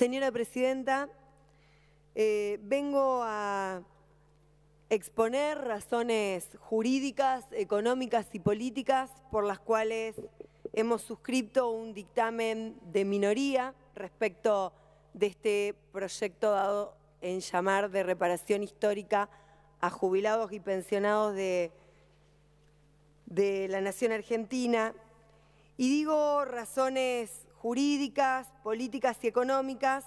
Señora Presidenta, vengo a exponer razones jurídicas, económicas y políticas por las cuales hemos suscrito un dictamen de minoría respecto de este proyecto dado en llamar de reparación histórica a jubilados y pensionados de la Nación Argentina. Y digo razones jurídicas, políticas y económicas,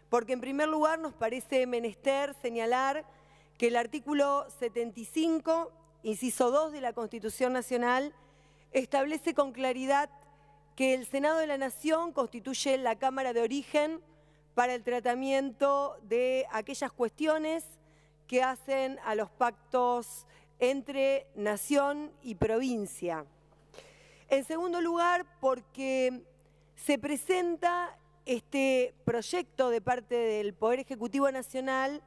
porque en primer lugar nos parece menester señalar que el artículo 75, inciso 2 de la Constitución Nacional, establece con claridad que el Senado de la Nación constituye la Cámara de Origen para el tratamiento de aquellas cuestiones que hacen a los pactos entre nación y provincia. En segundo lugar, porque se presenta este proyecto de parte del Poder Ejecutivo Nacional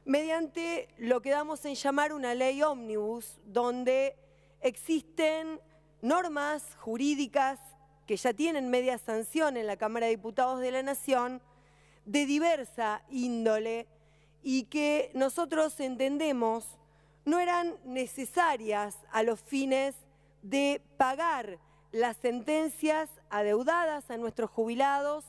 mediante lo que damos en llamar una ley ómnibus, donde existen normas jurídicas que ya tienen media sanción en la Cámara de Diputados de la Nación, de diversa índole, y que nosotros entendemos no eran necesarias a los fines de pagar las sentencias adeudadas a nuestros jubilados,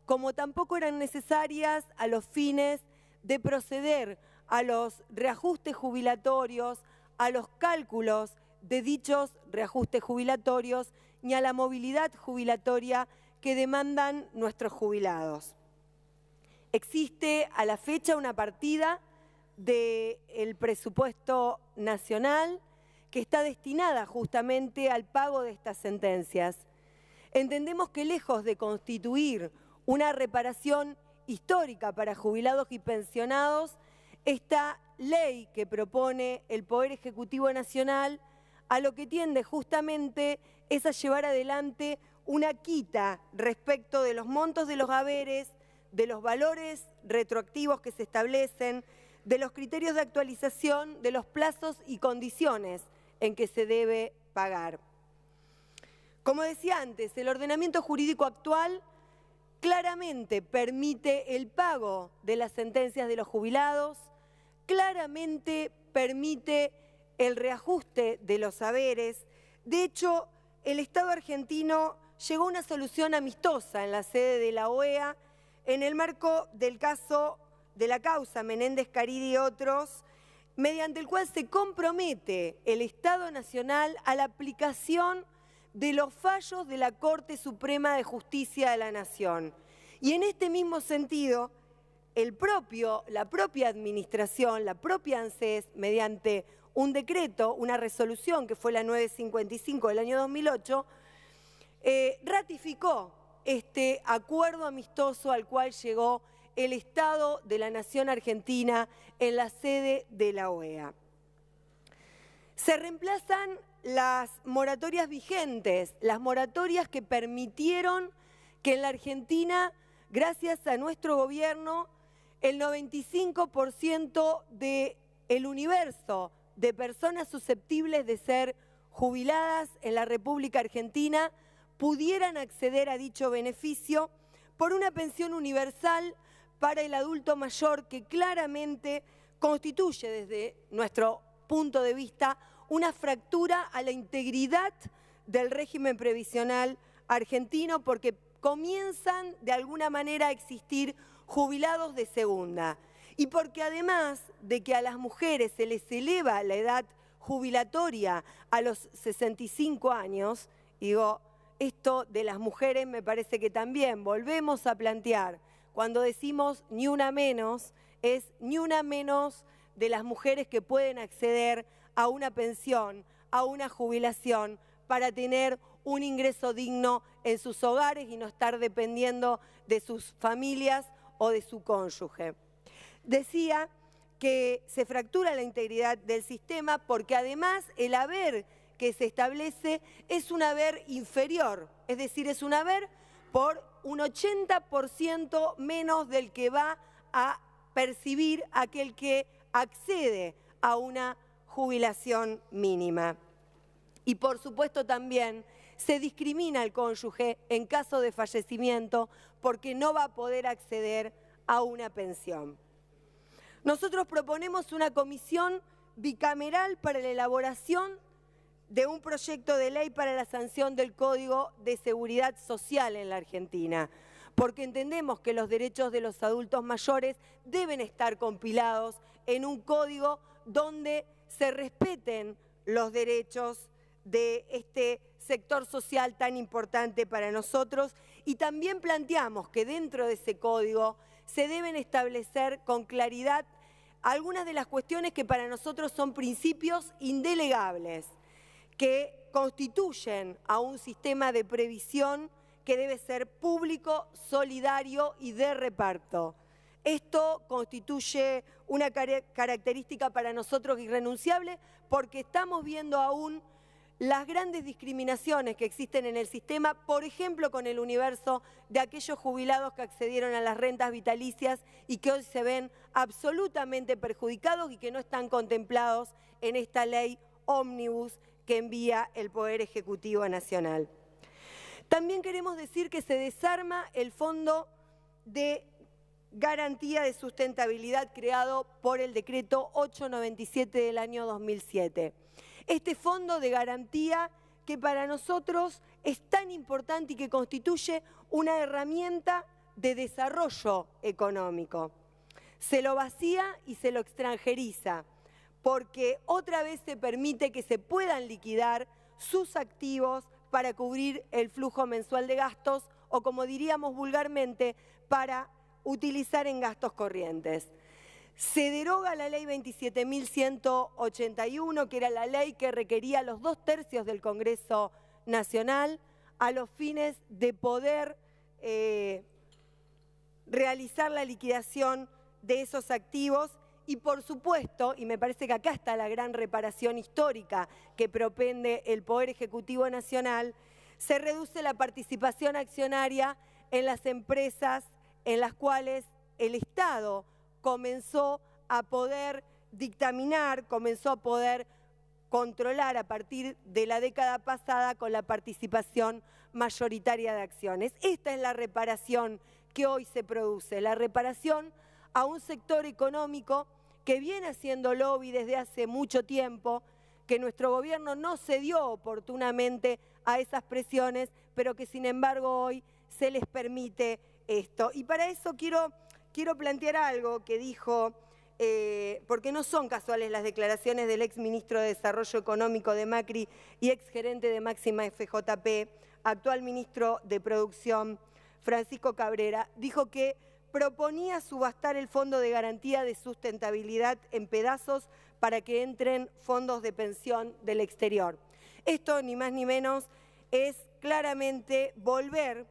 como tampoco eran necesarias a los fines de proceder a los reajustes jubilatorios, a los cálculos de dichos reajustes jubilatorios, ni a la movilidad jubilatoria que demandan nuestros jubilados. Existe a la fecha una partida del presupuesto nacional que está destinada justamente al pago de estas sentencias. Entendemos que lejos de constituir una reparación histórica para jubilados y pensionados, esta ley que propone el Poder Ejecutivo Nacional a lo que tiende justamente es a llevar adelante una quita respecto de los montos de los haberes, de los valores retroactivos que se establecen, de los criterios de actualización, de los plazos y condiciones en que se debe pagar. Como decía antes, el ordenamiento jurídico actual claramente permite el pago de las sentencias de los jubilados, claramente permite el reajuste de los haberes. De hecho, el Estado argentino llegó a una solución amistosa en la sede de la OEA en el marco del caso de la causa Menéndez Caridi y otros, mediante el cual se compromete el Estado Nacional a la aplicación de los fallos de la Corte Suprema de Justicia de la Nación. Y en este mismo sentido, la propia administración, la propia ANSES, mediante un decreto, una resolución que fue la 955 del año 2008, ratificó este acuerdo amistoso al cual llegó el Estado de la Nación Argentina en la sede de la OEA. Se reemplazan las moratorias vigentes, las moratorias que permitieron que en la Argentina, gracias a nuestro gobierno, el 95% del universo de personas susceptibles de ser jubiladas en la República Argentina pudieran acceder a dicho beneficio por una pensión universal para el adulto mayor que claramente constituye desde nuestro punto de vista una fractura a la integridad del régimen previsional argentino, porque comienzan de alguna manera a existir jubilados de segunda y porque además de que a las mujeres se les eleva la edad jubilatoria a los 65 años, digo, esto de las mujeres me parece que también volvemos a plantear, cuando decimos ni una menos, es ni una menos de las mujeres que pueden acceder a una pensión, a una jubilación, para tener un ingreso digno en sus hogares y no estar dependiendo de sus familias o de su cónyuge. Decía que se fractura la integridad del sistema porque además el haber que se establece es un haber inferior, es decir, es un haber por un 80% menos del que va a percibir aquel que accede a una jubilación mínima. Y por supuesto también se discrimina al cónyuge en caso de fallecimiento porque no va a poder acceder a una pensión. Nosotros proponemos una comisión bicameral para la elaboración de un proyecto de ley para la sanción del Código de Seguridad Social en la Argentina, porque entendemos que los derechos de los adultos mayores deben estar compilados en un código donde se respeten los derechos de este sector social tan importante para nosotros, y también planteamos que dentro de ese código se deben establecer con claridad algunas de las cuestiones que para nosotros son principios indelegables, que constituyen a un sistema de previsión que debe ser público, solidario y de reparto. Esto constituye una característica para nosotros irrenunciable porque estamos viendo aún las grandes discriminaciones que existen en el sistema, por ejemplo, con el universo de aquellos jubilados que accedieron a las rentas vitalicias y que hoy se ven absolutamente perjudicados y que no están contemplados en esta ley ómnibus que envía el Poder Ejecutivo Nacional. También queremos decir que se desarma el Fondo de Garantía de Sustentabilidad creado por el Decreto 897 del año 2007. Este fondo de garantía que para nosotros es tan importante y que constituye una herramienta de desarrollo económico. Se lo vacía y se lo extranjeriza, porque otra vez se permite que se puedan liquidar sus activos para cubrir el flujo mensual de gastos o, como diríamos vulgarmente, para utilizar en gastos corrientes. Se deroga la ley 27.181, que era la ley que requería los 2/3 del Congreso Nacional a los fines de poder realizar la liquidación de esos activos. Y por supuesto, y me parece que acá está la gran reparación histórica que propende el Poder Ejecutivo Nacional, se reduce la participación accionaria en las empresas en las cuales el Estado comenzó a poder dictaminar, comenzó a poder controlar a partir de la década pasada con la participación mayoritaria de acciones. Esta es la reparación que hoy se produce, la reparación a un sector económico que viene haciendo lobby desde hace mucho tiempo, que nuestro gobierno no cedió oportunamente a esas presiones, pero que sin embargo hoy se les permite esto. Y para eso quiero plantear algo que dijo, porque no son casuales las declaraciones del ex ministro de Desarrollo Económico de Macri y ex gerente de Máxima FJP, actual ministro de Producción, Francisco Cabrera. Dijo que proponía subastar el Fondo de Garantía de Sustentabilidad en pedazos para que entren fondos de pensión del exterior. Esto, ni más ni menos, es claramente volver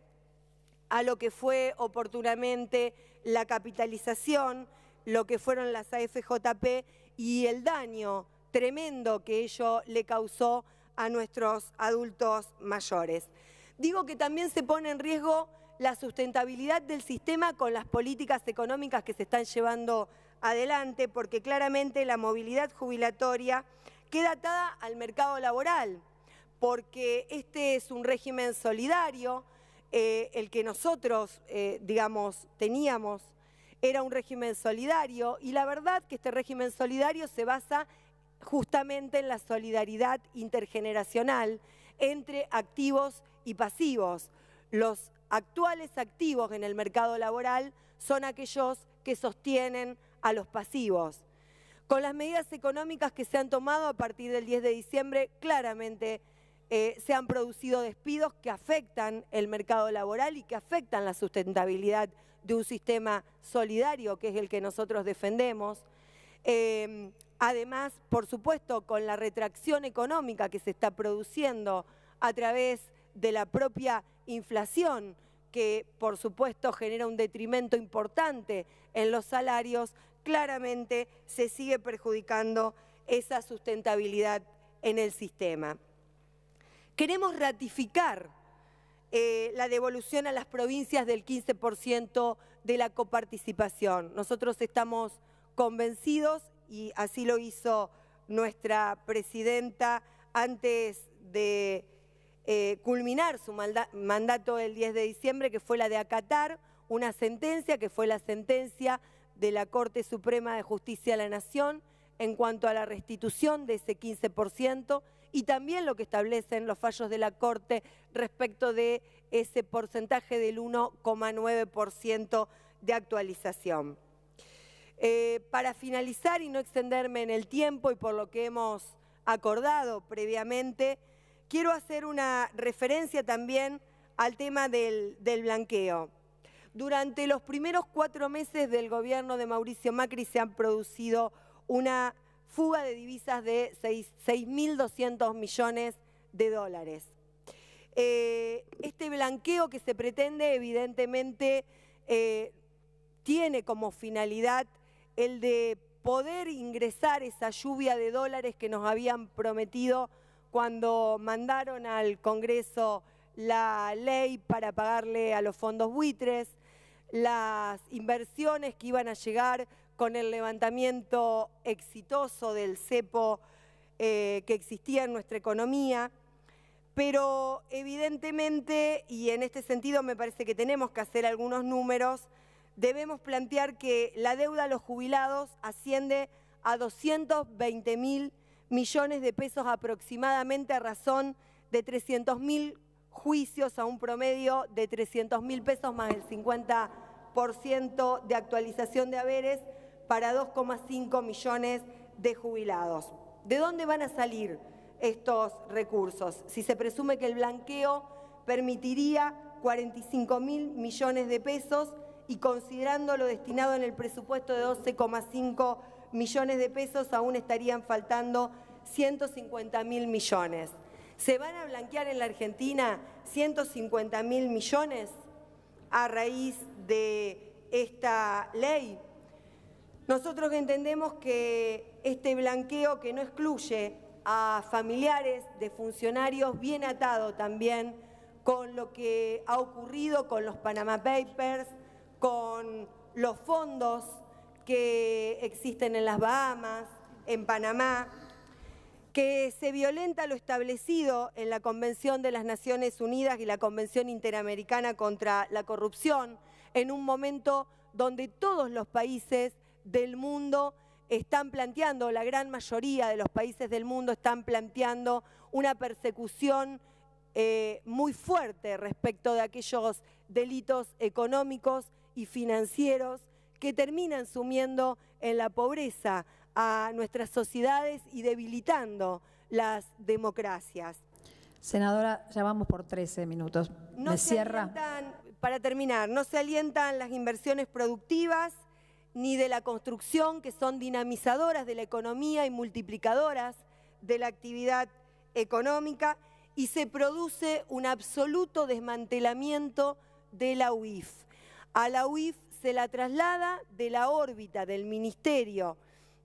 a lo que fue oportunamente la capitalización, lo que fueron las AFJP y el daño tremendo que ello le causó a nuestros adultos mayores. Digo que también se pone en riesgo la sustentabilidad del sistema con las políticas económicas que se están llevando adelante, porque claramente la movilidad jubilatoria queda atada al mercado laboral, porque este es un régimen solidario, el que nosotros, teníamos era un régimen solidario, y la verdad que este régimen solidario se basa justamente en la solidaridad intergeneracional entre activos y pasivos. Los actuales activos en el mercado laboral son aquellos que sostienen a los pasivos. Con las medidas económicas que se han tomado a partir del 10 de diciembre, claramente se han producido despidos que afectan el mercado laboral y que afectan la sustentabilidad de un sistema solidario, que es el que nosotros defendemos. Además, por supuesto, con la retracción económica que se está produciendo a través de la propia inflación, que por supuesto genera un detrimento importante en los salarios, claramente se sigue perjudicando esa sustentabilidad en el sistema. Queremos ratificar la devolución a las provincias del 15% de la coparticipación. Nosotros estamos convencidos, y así lo hizo nuestra presidenta antes de culminar su mandato el 10 de diciembre, que fue la de acatar una sentencia, que fue la sentencia de la Corte Suprema de Justicia de la Nación en cuanto a la restitución de ese 15%, y también lo que establecen los fallos de la Corte respecto de ese porcentaje del 1,9% de actualización. Para finalizar y no extenderme en el tiempo y por lo que hemos acordado previamente, quiero hacer una referencia también al tema del blanqueo. Durante los primeros 4 meses del gobierno de Mauricio Macri se han producido una fuga de divisas de 6.200 millones de dólares. Este blanqueo que se pretende, evidentemente, tiene como finalidad el de poder ingresar esa lluvia de dólares que nos habían prometido cuando mandaron al Congreso la ley para pagarle a los fondos buitres, las inversiones que iban a llegar con el levantamiento exitoso del cepo que existía en nuestra economía. Pero evidentemente, y en este sentido me parece que tenemos que hacer algunos números, debemos plantear que la deuda a los jubilados asciende a 220.000 millones de pesos aproximadamente, a razón de 300.000 juicios a un promedio de 300.000 pesos más el 50% de actualización de haberes para 2,5 millones de jubilados. ¿De dónde van a salir estos recursos? Si se presume que el blanqueo permitiría 45.000 millones de pesos y considerando lo destinado en el presupuesto de 12,5 millones de pesos, aún estarían faltando 150.000 millones. ¿Se van a blanquear en la Argentina 150.000 millones a raíz de esta ley? Nosotros entendemos que este blanqueo, que no excluye a familiares de funcionarios, viene atado también con lo que ha ocurrido con los Panama Papers, con los fondos que existen en las Bahamas, en Panamá, que se violenta lo establecido en la Convención de las Naciones Unidas y la Convención Interamericana contra la Corrupción, en un momento donde todos los países del mundo están planteando, la gran mayoría de los países del mundo están planteando una persecución muy fuerte respecto de aquellos delitos económicos y financieros que terminan sumiendo en la pobreza a nuestras sociedades y debilitando las democracias. Senadora, ya vamos por 13 minutos. ¿Me cierra? Para terminar, no se alientan las inversiones productivas ni de la construcción, que son dinamizadoras de la economía y multiplicadoras de la actividad económica, y se produce un absoluto desmantelamiento de la UIF. A la UIF se la traslada de la órbita del Ministerio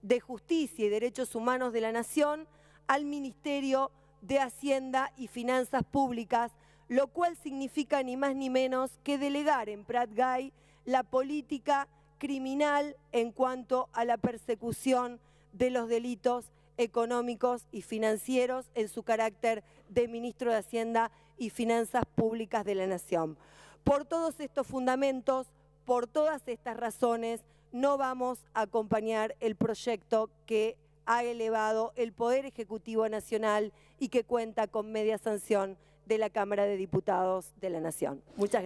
de Justicia y Derechos Humanos de la Nación al Ministerio de Hacienda y Finanzas Públicas, lo cual significa ni más ni menos que delegar en Prat-Gay la política criminal en cuanto a la persecución de los delitos económicos y financieros en su carácter de ministro de Hacienda y Finanzas Públicas de la Nación. Por todos estos fundamentos, por todas estas razones, no vamos a acompañar el proyecto que ha elevado el Poder Ejecutivo Nacional y que cuenta con media sanción de la Cámara de Diputados de la Nación. Muchas gracias.